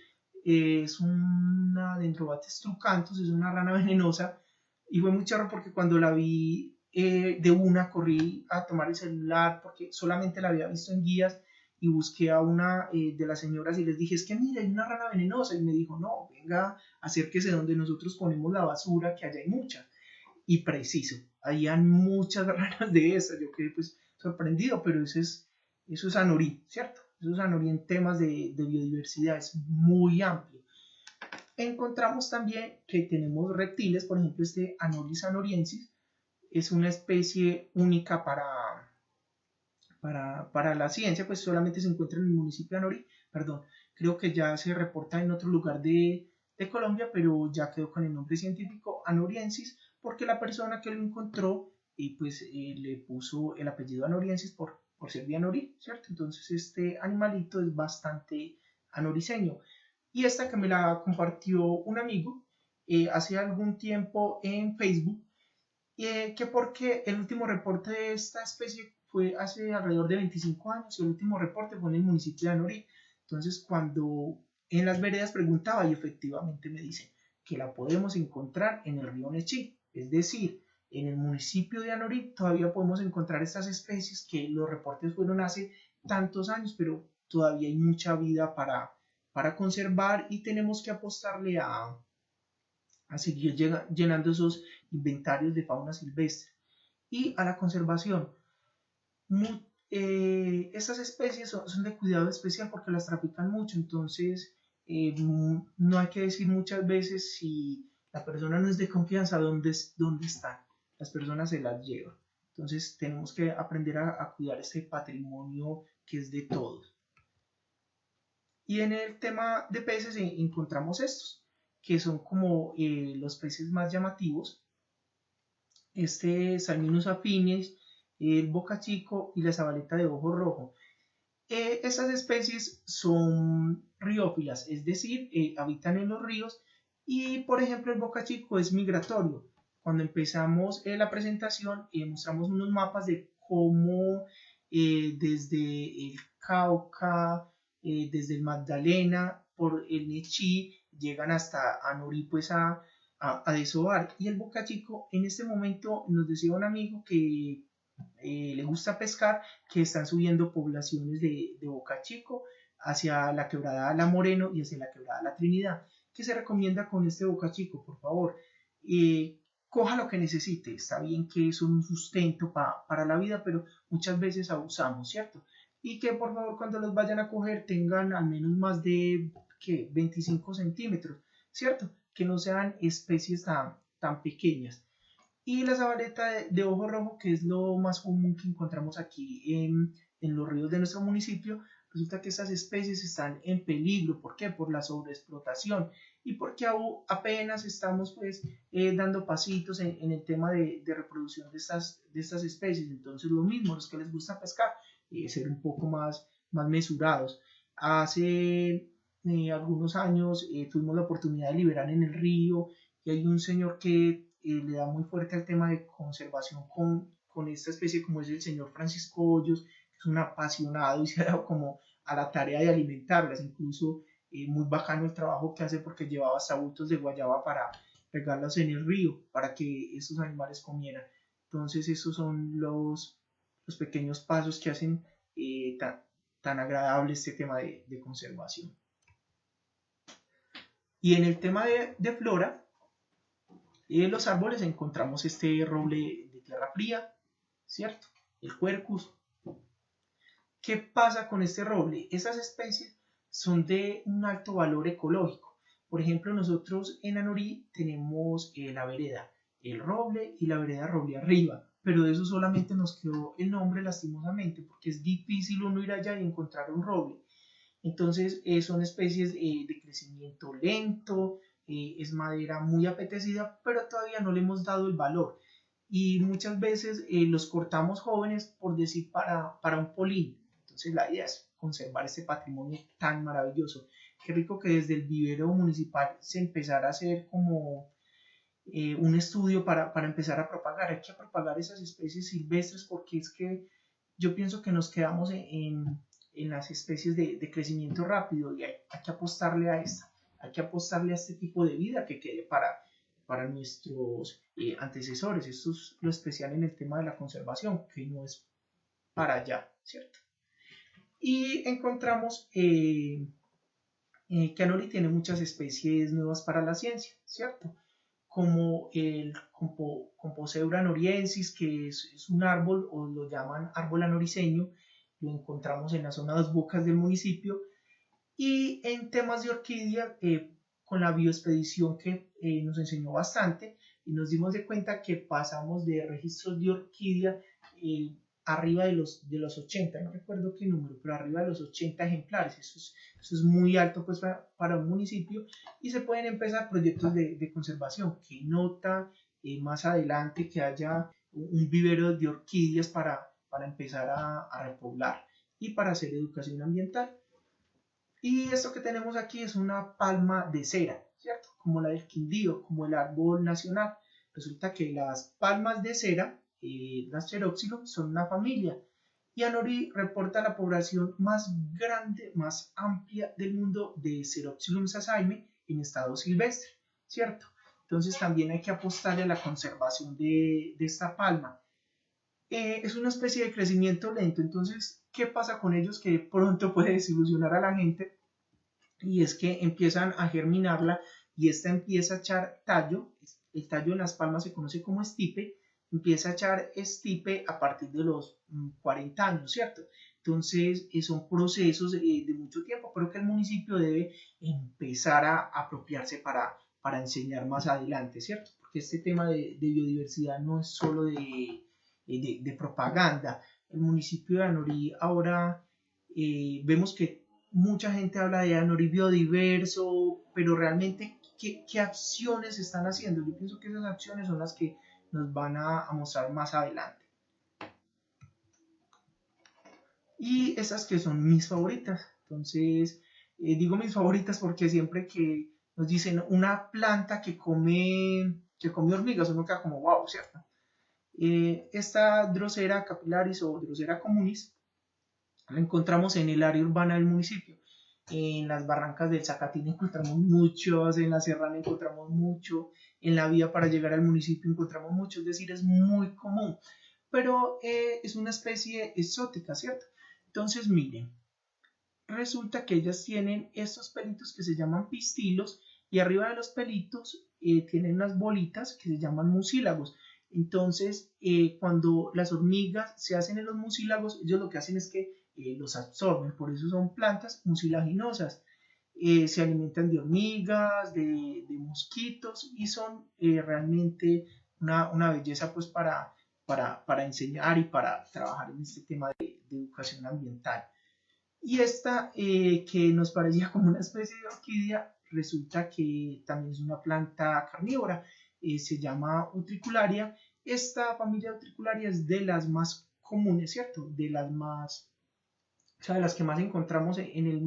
Es una Dendrobates trucantus, es una rana venenosa. Y fue muy charro porque cuando la vi de una corrí a tomar el celular porque solamente la había visto en guías y busqué a una de las señoras y les dije, es que mira, hay una rana venenosa, y me dijo, no, venga, acérquese donde nosotros ponemos la basura, que allá hay mucha. Y preciso, habían muchas ranas de esas, yo quedé pues sorprendido, pero eso es Anorí, ¿cierto? Eso es Anorí en temas de biodiversidad, es muy amplio. Encontramos también que tenemos reptiles, por ejemplo, este Anolis anoriensis es una especie única para la ciencia, pues solamente se encuentra en el municipio de Anorí, perdón, creo que ya se reporta en otro lugar de Colombia, pero ya quedó con el nombre científico Anoriensis, porque la persona que lo encontró le puso el apellido Anoriensis por ser de Anorí, ¿cierto? Entonces este animalito es bastante anoriceño. Y esta que me la compartió un amigo hace algún tiempo en Facebook, que porque el último reporte de esta especie fue hace alrededor de 25 años y el último reporte fue en el municipio de Anorí. Entonces, cuando en las veredas preguntaba y efectivamente me dicen que la podemos encontrar en el río Nechí, es decir, en el municipio de Anorí todavía podemos encontrar estas especies que los reportes fueron hace tantos años, pero todavía hay mucha vida para conservar y tenemos que apostarle a seguir llenando esos inventarios de fauna silvestre y a la conservación. Estas especies son de cuidado especial porque las trafican mucho, entonces no hay que decir muchas veces si la persona no es de confianza dónde están, las personas se las llevan. Entonces tenemos que aprender a cuidar este patrimonio que es de todos. Y en el tema de peces encontramos estos, que son como los peces más llamativos. Este Salminus affinis, el bocachico y la sabaleta de ojo rojo. Estas especies son riófilas, es decir, habitan en los ríos y, por ejemplo, el bocachico es migratorio. Cuando empezamos la presentación, mostramos unos mapas de cómo desde el Cauca, desde el Magdalena, por el Nechí, llegan hasta Anorí, pues a desovar. Y el bocachico, en este momento, nos decía un amigo que le gusta pescar, que están subiendo poblaciones de Boca Chico hacia la quebrada La Moreno y hacia la quebrada La Trinidad. ¿Qué se recomienda con este Boca Chico? Por favor, coja lo que necesite. Está bien que es un sustento para la vida, pero muchas veces abusamos, ¿cierto? Y que por favor cuando los vayan a coger tengan al menos más de 25 centímetros, ¿cierto? Que no sean especies tan pequeñas. Y la sabaleta de ojo rojo, que es lo más común que encontramos aquí en los ríos de nuestro municipio, resulta que estas especies están en peligro. ¿Por qué? Por la sobreexplotación y porque apenas estamos pues dando pasitos en el tema de reproducción de estas especies. Entonces lo mismo, los que les gusta pescar, ser un poco más mesurados. Hace algunos años tuvimos la oportunidad de liberar en el río y hay un señor que le da muy fuerte al tema de conservación con esta especie, como es el señor Francisco Hoyos, que es un apasionado y se ha dado como a la tarea de alimentarlas, incluso muy bacano el trabajo que hace porque llevaba hasta bultos de guayaba para regarlas en el río, para que estos animales comieran. Entonces esos son los pequeños pasos que hacen tan agradable este tema de conservación. Y en el tema de flora, en los árboles encontramos este roble de tierra fría, ¿cierto? El quercus. ¿Qué pasa con este roble? Esas especies son de un alto valor ecológico. Por ejemplo, nosotros en Anorí tenemos la vereda, el roble y la vereda roble arriba, pero de eso solamente nos quedó el nombre lastimosamente, porque es difícil uno ir allá y encontrar un roble. Entonces son especies de crecimiento lento, es madera muy apetecida, pero todavía no le hemos dado el valor. Y muchas veces los cortamos jóvenes, por decir, para un polín. Entonces la idea es conservar este patrimonio tan maravilloso. Qué rico que desde el vivero municipal se empezara a hacer como un estudio para empezar a propagar. Hay que propagar esas especies silvestres porque es que yo pienso que nos quedamos en las especies de crecimiento rápido y hay que apostarle a esta. Hay que apostarle a este tipo de vida que quede para nuestros antecesores. Esto es lo especial en el tema de la conservación, que no es para allá, ¿cierto? y encontramos que Anori tiene muchas especies nuevas para la ciencia, ¿cierto? Como el Composeura anoriensis, que es un árbol, o lo llaman árbol anoriceño, lo encontramos en la zona de Dos Bocas del municipio, y en temas de orquídea, con la bioexpedición que nos enseñó bastante, y nos dimos de cuenta que pasamos de registros de orquídea arriba de los 80, no recuerdo qué número, pero arriba de los 80 ejemplares. Eso es muy alto pues para un municipio, y se pueden empezar proyectos de conservación. Que nota más adelante que haya un vivero de orquídeas para empezar a repoblar y para hacer educación ambiental. Y esto que tenemos aquí es una palma de cera, ¿cierto? Como la del Quindío, como el árbol nacional. Resulta que las palmas de cera, las Xeróxilo, son una familia. Y Anori reporta la población más grande, más amplia del mundo de Xeroxilum sasaime en estado silvestre, ¿cierto? Entonces también hay que apostarle a la conservación de esta palma. Es una especie de crecimiento lento, entonces, ¿qué pasa con ellos que pronto puede desilusionar a la gente? Y es que empiezan a germinarla y esta empieza a echar tallo. El tallo en las palmas se conoce como estipe, empieza a echar estipe a partir de los 40 años, ¿cierto? Entonces son procesos de mucho tiempo, pero que el municipio debe empezar a apropiarse para enseñar más adelante, ¿cierto? Porque este tema de biodiversidad no es solo de propaganda. El municipio de Anorí ahora vemos que mucha gente habla de Anori biodiverso, pero realmente, ¿qué acciones se están haciendo? Yo pienso que esas acciones son las que nos van a mostrar más adelante. Y esas que son mis favoritas. Entonces, digo mis favoritas porque siempre que nos dicen una planta que come hormigas, uno queda como wow, ¿cierto? Esta Drosera capillaris o Drosera communis la encontramos en el área urbana del municipio. En las barrancas del Zacatín encontramos muchos, en la Serrana encontramos mucho, en la vía para llegar al municipio encontramos mucho, es decir, es muy común, pero es una especie exótica, ¿cierto? Entonces, miren, resulta que ellas tienen estos pelitos que se llaman pistilos, y arriba de los pelitos tienen unas bolitas que se llaman mucílagos. Entonces, cuando las hormigas se hacen en los mucílagos, ellos lo que hacen es que los absorben, por eso son plantas mucilaginosas. Se alimentan de hormigas, de mosquitos, y son realmente una belleza pues para enseñar y para trabajar en este tema de educación ambiental. Y esta, que nos parecía como una especie de orquídea, resulta que también es una planta carnívora, se llama Utricularia. Esta familia Utricularia es de las más comunes, ¿cierto? De las más, o sea, de las que más encontramos en el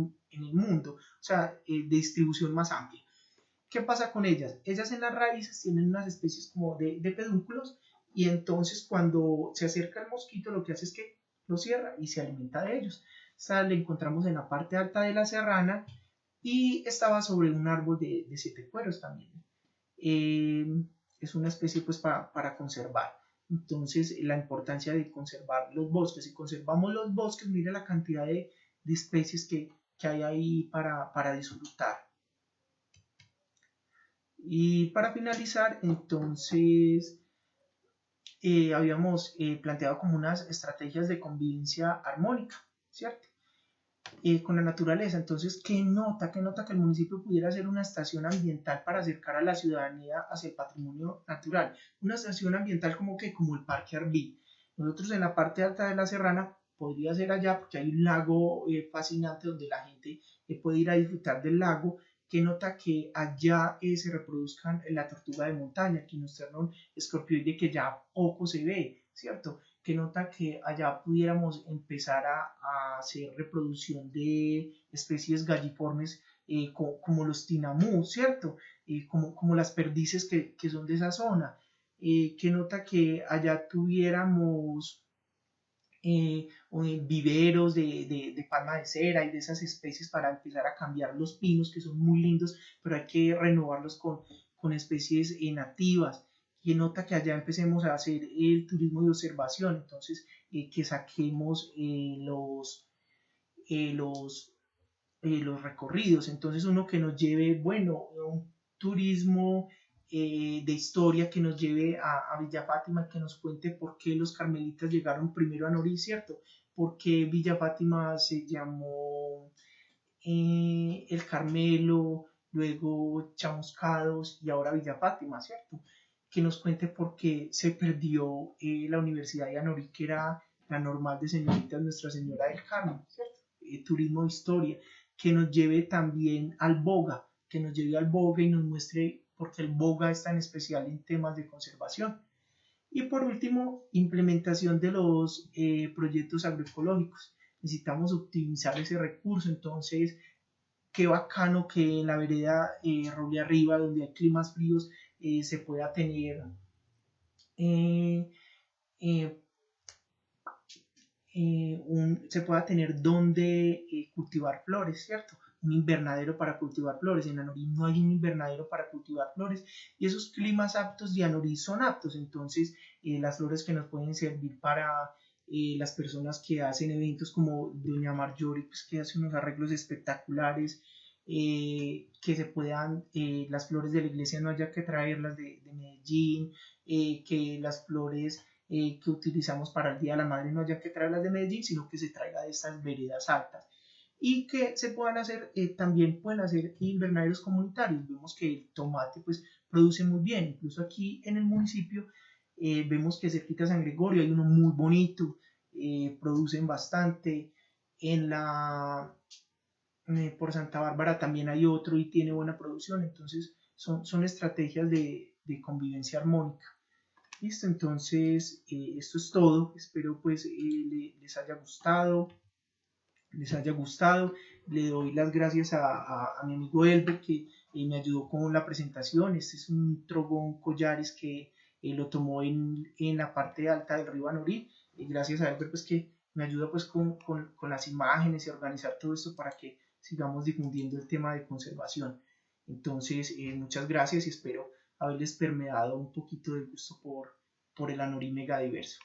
mundo, o sea, de distribución más amplia. ¿Qué pasa con ellas? Ellas en las raíces tienen unas especies como de pedúnculos, y entonces cuando se acerca el mosquito lo que hace es que lo cierra y se alimenta de ellos. Esta la encontramos en la parte alta de la serrana, y estaba sobre un árbol de siete cueros también. Eh, es una especie pues para conservar. Entonces la importancia de conservar los bosques. Si conservamos los bosques, mire la cantidad de especies que hay ahí para disfrutar. Y para finalizar, entonces, habíamos planteado como unas estrategias de convivencia armónica, ¿cierto? Con la naturaleza. Entonces, qué nota que el municipio pudiera hacer una estación ambiental para acercar a la ciudadanía hacia el patrimonio natural? Una estación ambiental como que, como el Parque Arví. Nosotros en la parte alta de la Serrana, podría ser allá porque hay un lago fascinante donde la gente puede ir a disfrutar del lago. Que nota que allá se reproduzcan la tortuga de montaña, Quinosternon escorpioide, que ya poco se ve, ¿cierto? Que nota que allá pudiéramos empezar a hacer reproducción de especies galliformes, como los tinamú, ¿cierto? Como las perdices que son de esa zona. Que nota que allá tuviéramos viveros de palma de cera y de esas especies para empezar a cambiar los pinos, que son muy lindos, pero hay que renovarlos con especies nativas. Que nota que allá empecemos a hacer el turismo de observación, entonces que saquemos los recorridos. Entonces uno que nos lleve, bueno, un turismo de historia que nos lleve a Villa Fátima, que nos cuente por qué los carmelitas llegaron primero a Nori, ¿cierto? Por qué Villa Fátima se llamó El Carmelo, luego Chamuscados y ahora Villa Fátima, ¿cierto? Que nos cuente por qué se perdió la Universidad de Anorí, que era la normal de señoritas Nuestra Señora del Carmen, ¿cierto? Turismo de historia, que nos lleve también al Boga, que nos lleve al Boga y nos muestre por qué el Boga es tan especial en temas de conservación. Y por último, implementación de los proyectos agroecológicos. Necesitamos optimizar ese recurso, entonces qué bacano que en la vereda Roble Arriba, donde hay climas fríos, se pueda tener eh, eh, se pueda tener donde cultivar flores, ¿cierto? Un invernadero para cultivar flores. En Anorí no hay un invernadero para cultivar flores y esos climas aptos de Anorí son aptos. Entonces, las flores que nos pueden servir para las personas que hacen eventos como Doña Marjorie, pues, que hace unos arreglos espectaculares, que se puedan, las flores de la iglesia no haya que traerlas de Medellín, que las flores que utilizamos para el Día de la Madre no haya que traerlas de Medellín, sino que se traiga de estas veredas altas. Y que se puedan hacer, también pueden hacer invernaderos comunitarios. Vemos que el tomate pues produce muy bien, incluso aquí en el municipio vemos que cerquita a San Gregorio hay uno muy bonito, producen bastante. En la, por Santa Bárbara también hay otro y tiene buena producción, entonces son estrategias de convivencia armónica. Listo, entonces esto es todo. Espero pues les haya gustado. Les haya gustado. Le doy las gracias a mi amigo Elber que me ayudó con la presentación. Este es un trogón collares que lo tomó en la parte alta del río Anorí. Gracias a Elber pues que me ayuda pues con las imágenes y organizar todo esto para que sigamos difundiendo el tema de conservación. Entonces, muchas gracias y espero haberles permeado un poquito de gusto por el Anorí Megadiverso.